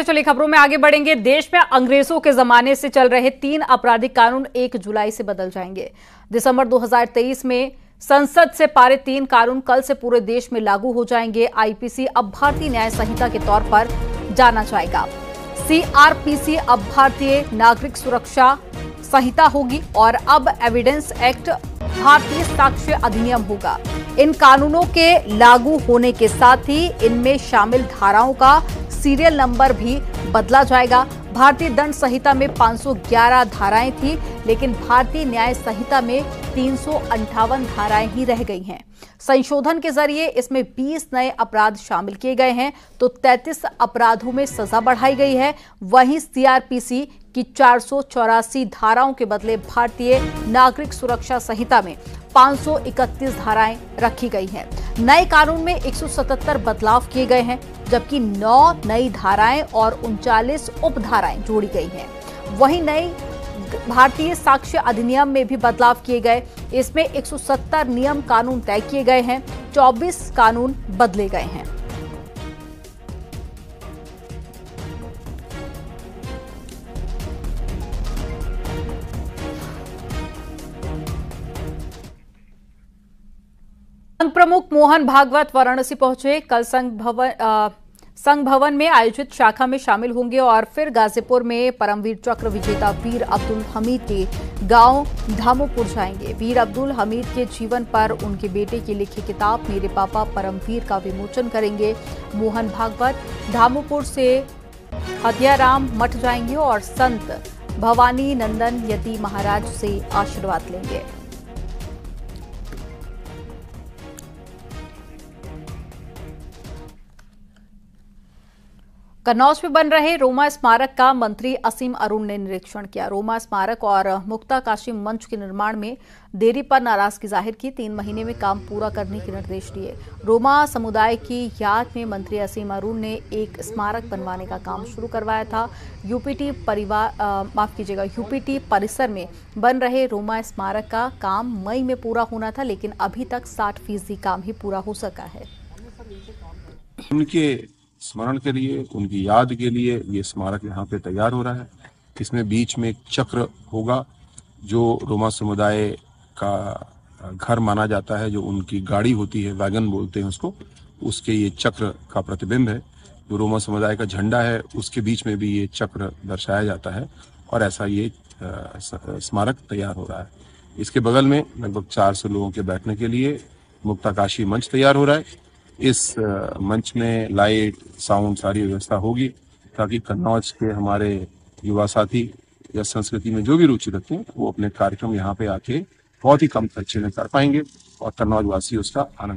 से चली खबरों में आगे बढ़ेंगे। देश में अंग्रेजों के जमाने से चल रहे 3 आपराधिक कानून 1 जुलाई से बदल जाएंगे। दिसंबर 2023 में संसद से पारित 3 कानून कल से पूरे देश में लागू हो जाएंगे। आईपीसी अब भारतीय न्याय संहिता के तौर पर जाना जाएगा। सीआरपीसी अब भारतीय नागरिक सुरक्षा संहिता होगी और अब एविडेंस एक्ट भारतीय साक्ष्य अधिनियम होगा। इन कानूनों के लागू होने के साथ ही इनमें शामिल धाराओं का सीरियल नंबर भी बदला जाएगा। भारतीय दंड संहिता में 511 धाराएं थी, लेकिन भारतीय न्याय संहिता में 358 धाराएं ही रह गई हैं। संशोधन के जरिए इसमें 20 नए अपराध शामिल किए गए हैं, तो 33 अपराधों में सजा बढ़ाई गई है। वहीं सीआरपीसी की 484 धाराओं के बदले भारतीय नागरिक सुरक्षा संहिता में 531 धाराएं रखी गई हैं। नए कानून में 177 बदलाव किए गए हैं, जबकि 9 नई धाराएं और 39 उपधाराएं जोड़ी गई हैं। वहीं नई भारतीय साक्ष्य अधिनियम में भी बदलाव किए गए। इसमें 170 नियम कानून तय किए गए हैं, 24 कानून बदले गए हैं। संघ प्रमुख मोहन भागवत वाराणसी पहुंचे। कल संघ भवन में आयोजित शाखा में शामिल होंगे और फिर गाजीपुर में परमवीर चक्र विजेता वीर अब्दुल हमीद के गांव धामोपुर जाएंगे। वीर अब्दुल हमीद के जीवन पर उनके बेटे की लिखी किताब मेरे पापा परमवीर का विमोचन करेंगे। मोहन भागवत धामोपुर से हथियाराम मठ जाएंगे और संत भवानी नंदन यति महाराज से आशीर्वाद लेंगे। कन्नौज में बन रहे रोमा स्मारक का मंत्री असीम अरुण ने निरीक्षण किया। रोमा स्मारक और मुक्ताकाशी मंच के निर्माण में देरी पर नाराजगी जाहिर की। 3 महीने में काम पूरा करने के निर्देश दिए। रोमा समुदाय की याद में मंत्री असीम अरुण ने एक स्मारक बनवाने का काम शुरू करवाया था। यूपीटी परिसर में बन रहे रोमा स्मारक का काम मई में पूरा होना था, लेकिन अभी तक 60% काम ही पूरा हो सका है। उनके स्मरण के लिए, उनकी याद के लिए ये स्मारक यहाँ पे तैयार हो रहा है। इसमें बीच में एक चक्र होगा जो रोमा समुदाय का घर माना जाता है, जो उनकी गाड़ी होती है, वैगन बोलते हैं उसको, उसके ये चक्र का प्रतिबिंब है। जो रोमा समुदाय का झंडा है उसके बीच में भी ये चक्र दर्शाया जाता है और ऐसा ये स्मारक तैयार हो रहा है। इसके बगल में लगभग 400 लोगों के बैठने के लिए मुक्ताकाशी मंच तैयार हो रहा है। इस मंच में लाइट, साउंड, सारी व्यवस्था होगी ताकि कन्नौज के हमारे युवा साथी या संस्कृति में जो भी रुचि रखते हैं वो अपने कार्यक्रम यहाँ पे आके बहुत ही कम खर्चे में कर पाएंगे और कन्नौज वासी उसका आनंद